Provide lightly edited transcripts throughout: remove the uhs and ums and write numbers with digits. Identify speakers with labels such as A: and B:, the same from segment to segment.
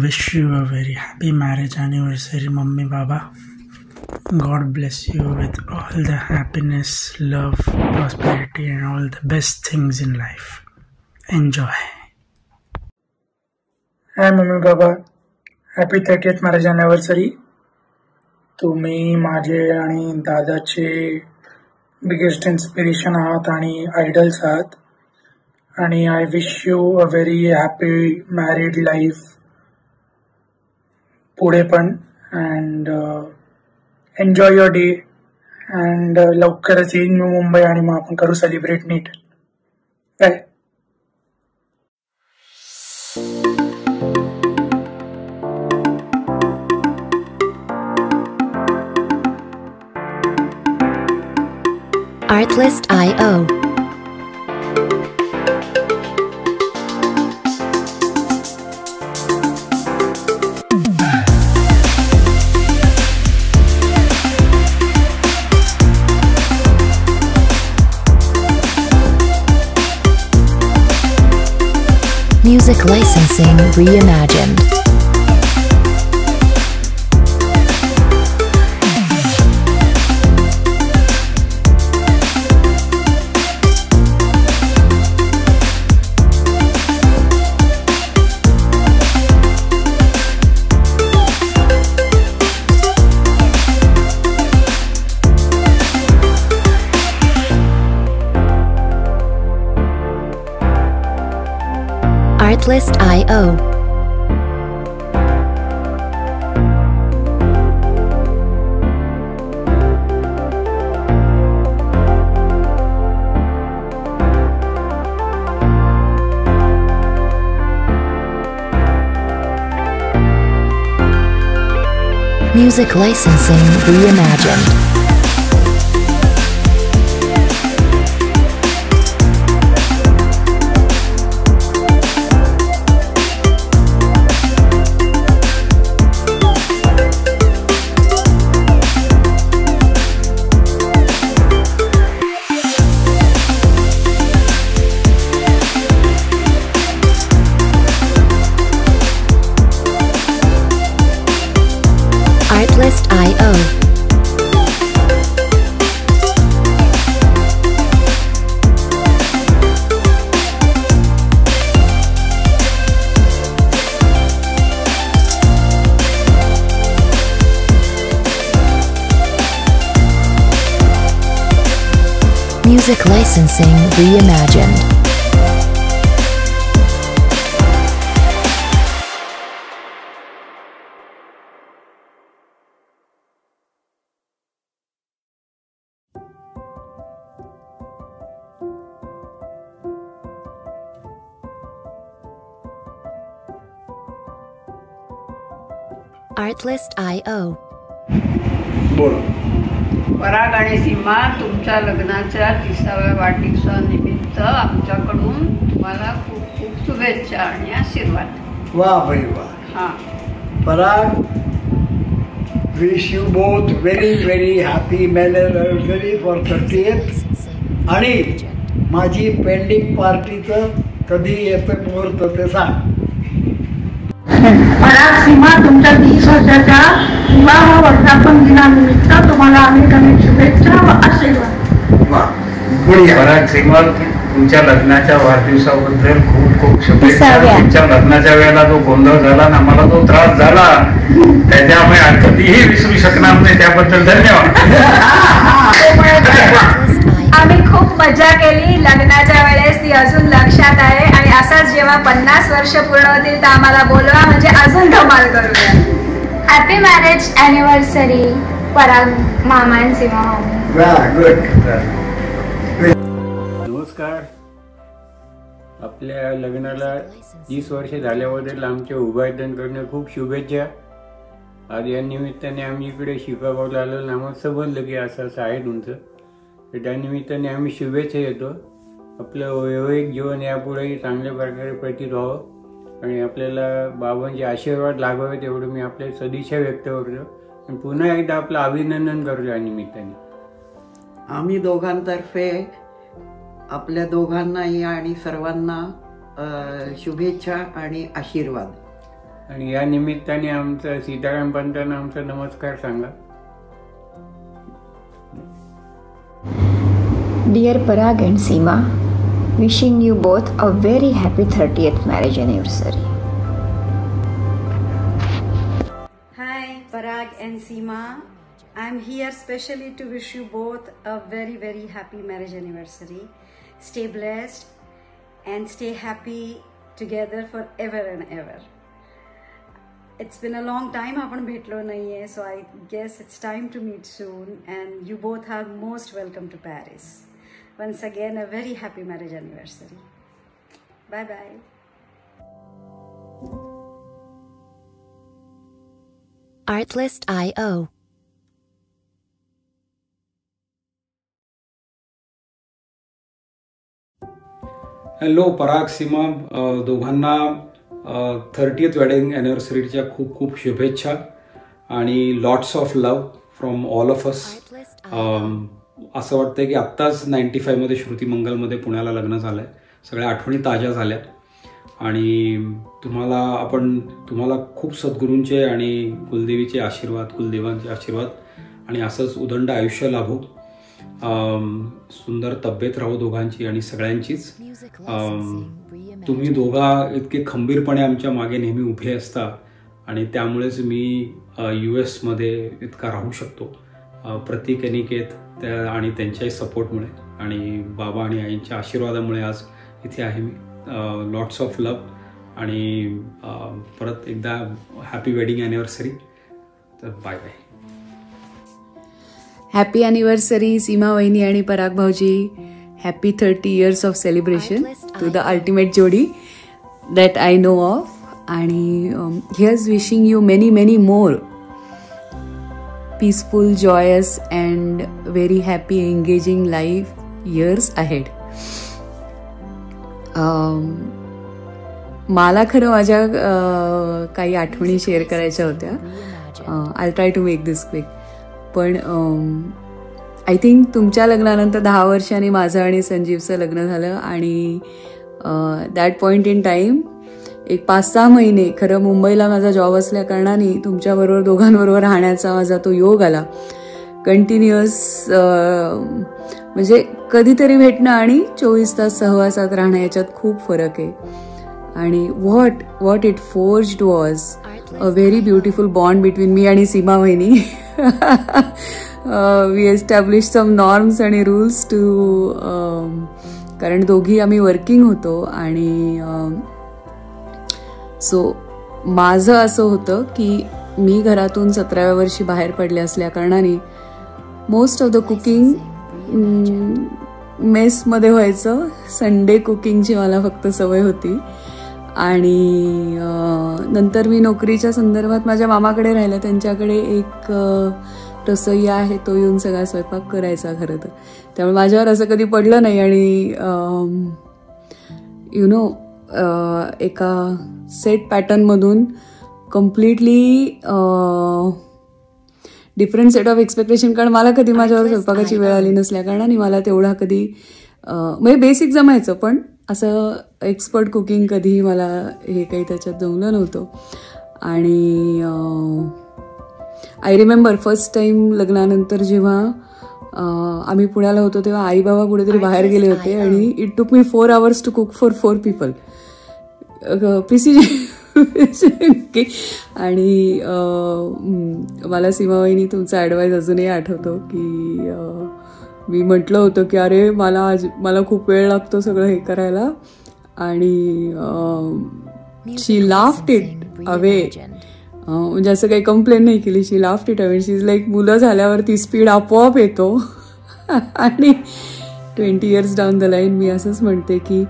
A: Wish you a very happy marriage anniversary, Mummy Baba. God bless you with all the happiness, love, prosperity and all the best things in life. Enjoy.
B: Hi Mummy Baba. Happy 30th marriage anniversary. तुम्ही माझे आणि दादाचे biggest inspiration आहात आणि idols आहात आणि I wish you a very happy married life पुढे पण and enjoy your day and लवकरच येईन मी मुंबई आणि मग आपण करू सेलिब्रेट नीट. Bye.
C: Artlist.io. Music licensing reimagined. Artlist.io. Music licensing reimagined. Artlist.io. Music licensing reimagined. Artlist.io.
D: पराग आणि सीमा, तुमच्या लग्नाच्या 30व्या वाढदिवसानिमित्त आमच्याकडून तुम्हाला खूप खूप शुभेच्छा आणि आशीर्वाद.
E: वाह भाई वाह.
D: हां,
E: Parag, wish you both very very happy anniversary for 30th. आणि माझी पेंडिंग पार्टीचं कधी येतं मुहूर्त ते सांग.
B: पराग, सीमा, तुमच्या 30 वर्षाच्या विवाह वर्धापन दिनानिमित्त तुम्हाला अनेक अनेक शुभेच्छा व आशीर्वाद.
F: पराग, सीमा, तुमच्या लग्नाच्या वाढदिवसाबद्दल खूप खूप शुभेच्छा. तुमच्या लग्नाच्या वेळेला जो गोंधळ झाला ना, मला तो त्रास झाला, त्याच्यामुळे कधीही विसरू शकणार नाही, त्याबद्दल धन्यवाद.
G: आम्ही खूप मजा केली लग्नाच्या वेळेस, ती अजून लक्षात आहे. आणि असाच जेव्हा 50 वर्ष पूर्ण होतील तर आम्हाला बोलवा, म्हणजे अजून धमाल करूया. हॅपी मॅरेज अॅनिव्हर्सरी पराग मामा आणि सीमा मामी.
H: नमस्कार. आपल्या लग्नाला 30 वर्ष झाल्याबद्दल आमच्या उभायदांकडनं खूप शुभेच्छा. आज या निमित्ताने आम्ही इकडे शिकागोला आलो, आम्हाला समजलं की असं असं आहे तुमचं, तर त्यानिमित्ताने आम्ही शुभेच्छा देतो. आपलं वैवाहिक जीवन यापुढेही चांगल्या प्रकारे प्रतीत व्हावं आणि आपल्याला बाबांचे आशीर्वाद लाभावे तेवढं मी आपल्या सदिच्छा व्यक्त करतो. आणि पुन्हा एकदा आपलं अभिनंदन करतो या निमित्ताने.
I: आम्ही दोघांतर्फे आपल्या दोघांनाही आणि सर्वांना शुभेच्छा आणि आशीर्वाद.
H: आणि या निमित्ताने आमचा सीताराम पंतांना आमचा नमस्कार सांगा.
G: Dear Parag and Seema, wishing you both a very happy 30th marriage anniversary.
J: Hi Parag and Seema, I'm here specially to wish you both a very very happy marriage anniversary. Stay blessed and stay happy together forever and ever. It's been a long time आपण भेटलो नाहीये, so I guess it's time to meet soon and you both are most welcome to Paris. Once again, a very happy marriage anniversary. Bye bye.
C: Artlist.io.
K: Hello Parag, Seema, दोघांना 30th wedding ॲनिव्हर्सरीच्या खूप खूप शुभेच्छा आणि lots of love from all of us. असं वाटतं की आत्ताच 95मध्ये श्रुतिमंगलमध्ये पुण्याला लग्न झालं आहे. सगळ्या आठवणी ताज्या झाल्या आणि तुम्हाला खूप सद्गुरूंचे आणि कुलदेवीचे आशीर्वाद, कुलदेवांचे आशीर्वाद आणि असंच उदंड आयुष्य लाभो. सुंदर तब्येत राहो दोघांची आणि सगळ्यांचीच. तुम्ही दोघा इतके खंबीरपणे आमच्या मागे नेहमी उभे असता आणि त्यामुळेच मी US मध्ये इतका राहू शकतो. प्रतीक अनिकेत आणि त्यांच्याही सपोर्टमुळे आणि बाबा आणि आईंच्या आशीर्वादामुळे आज इथे आहे मी. लॉट्स ऑफ लव्ह आणि परत एकदा हॅपी वेडिंग ॲनिव्हर्सरी. तर bye bye.
L: Happy anniversary Seema वहिनी आणि पराग भाऊजी. Happy 30 years of celebration to the ultimate जोडी दॅट आय नो ऑफ. आणि here's wishing you many many more peaceful, joyous and very happy, engaging life years ahead. मला खरं माझ्या काही आठवणी शेअर करायच्या होत्या. I'll try to make this quick. पण आय थिंक तुमच्या लग्नानंतर 10 वर्षांनी माझं आणि संजीवचं लग्न झालं आणि दॅट पॉइंट इन टाईम एक 5-6 महिने खरं मुंबईला माझा जॉब असल्या कारणाने तुमच्याबरोबर दोघांबरोबर राहण्याचा माझा तो योग आला. कंटिन्युअस म्हणजे कधीतरी भेटणं आणि 24 तास सहवासात राहणं याच्यात खूप फरक आहे. आणि what it forged was a very beautiful bond between me आणि सीमा वहिनी. वी एस्टॅब्लिश सम नॉर्म्स आणि रूल्स टू, कारण दोघी आम्ही वर्किंग होतो आणि सो माझं असं होतं की मी घरातून 17व्या वर्षी बाहेर पडले असल्या कारणाने मोस्ट ऑफ द कुकिंग मेसमध्ये व्हायचं. संडे कुकिंगची मला फक्त सवय होती. आणि नंतर मी नोकरीच्या संदर्भात माझ्या मामाकडे राहिलं. त्यांच्याकडे एक रसोईया आहे, तो येऊन सगळा स्वयंपाक करायचा खरं तर. त्यामुळे माझ्यावर असं कधी पडलं नाही. आणि यु नो एका सेट पॅटर्नमधून completely different set of expectation. कारण मला कधी माझ्यावर स्वयंपाकाची वेळ आली नसल्या कारणाने मला तेवढा कधी म्हणजे बेसिक जमायचं, पण असं एक्सपर्ट कुकिंग कधीही मला हे काही त्याच्यात जमलं नव्हतं. आणि आय रिमेंबर फर्स्ट टाइम लग्नानंतर जेव्हा आम्ही पुण्याला होतो तेव्हा आई बाबा कुठेतरी बाहेर गेले होते आणि it took me 4 hours to cook for 4 people. आणि मला सीमाबाईंनी तुमचा ॲडवाईस अजूनही आठवतो की मी म्हटलं होतं की अरे मला खूप वेळ लागतो सगळं हे करायला. आणि शी लाफ्ड इट अवे, म्हणजे असं काही कंप्लेन नाही केली. She laughed it away. She is like मुलं झाल्यावरती स्पीड आपोआप येतो. आणि 20 years डाऊन द लाईन मी असंच म्हणते की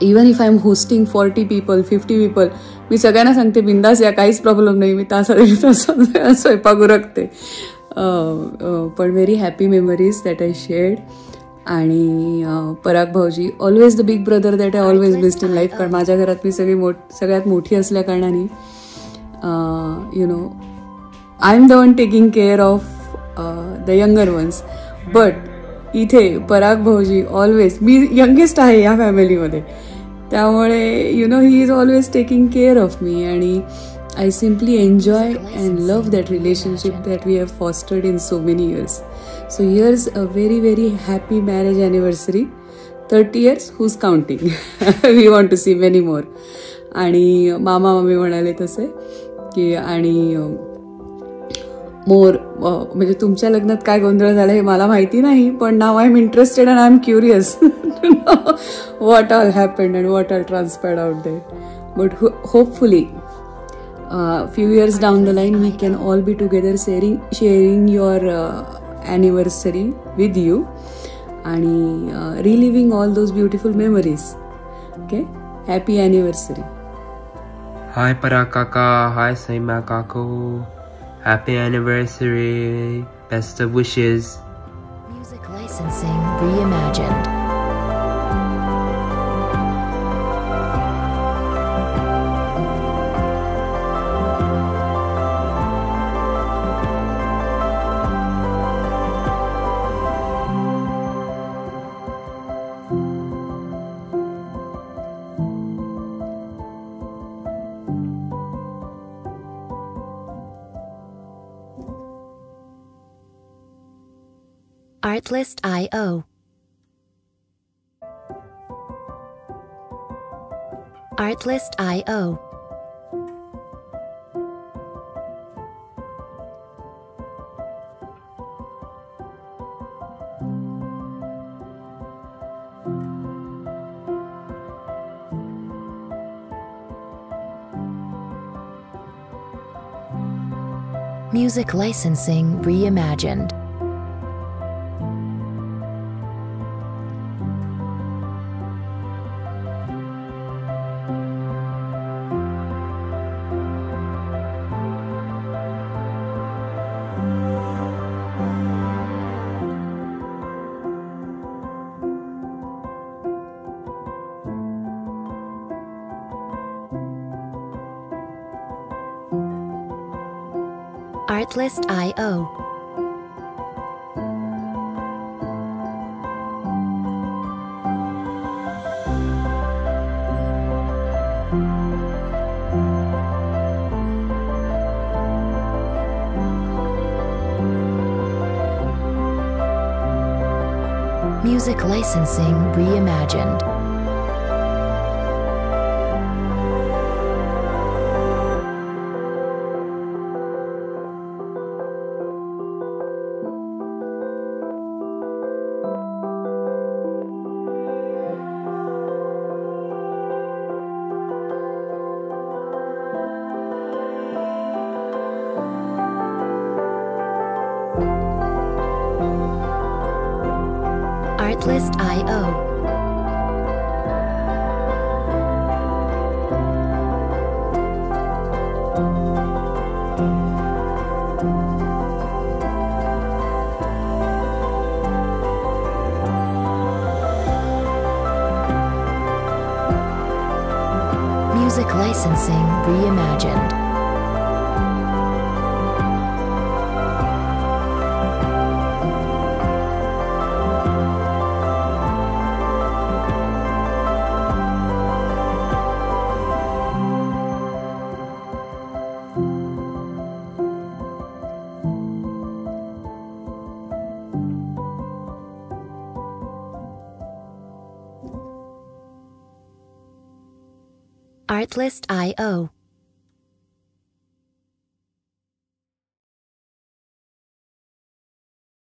L: even if I am hosting 40 people 50 people, मी सगळ्यांना सांगते बिंदास या, काहीच प्रॉब्लेम नाही, मी तासात स्वयंपाक उरकते. पण very happy memories that I shared. आणि पराग भाऊजी always the big brother that I always missed in life. कारण माझ्या घरात मी सगळ्यात मोठी असल्या कारणाने you know I am the one taking care of the younger ones. But इथे पराग भाऊजी ऑलवेज, मी यंगेस्ट आहे या फॅमिलीमध्ये, त्यामुळे you know he is always taking care of me. आणि I simply enjoy and love that relationship that we have fostered in so many years. So here's a very, very happy marriage anniversary. 30 years, who's counting? We want to see many more. आणि मामा मामी म्हणाले तसे की आणि मोर, म्हणजे तुमच्या लग्नात काय गोंधळ झाला हे मला माहिती नाही, पण now I am interested and I am curious to know what all happened and what all transpired out there. But hopefully few years down the line we can all be together sharing your anniversary with you and reliving all those beautiful memories. Okay, happy anniversary.
M: Hi Parag Kaka, hi Seema Kaku, happy anniversary, best of wishes.
C: Music licensing reimagined. Artlist.io. Artlist.io. Music licensing reimagined. Artlist.io. Music licensing reimagined. Artlist.io. Music licensing reimagined. Artlist.io.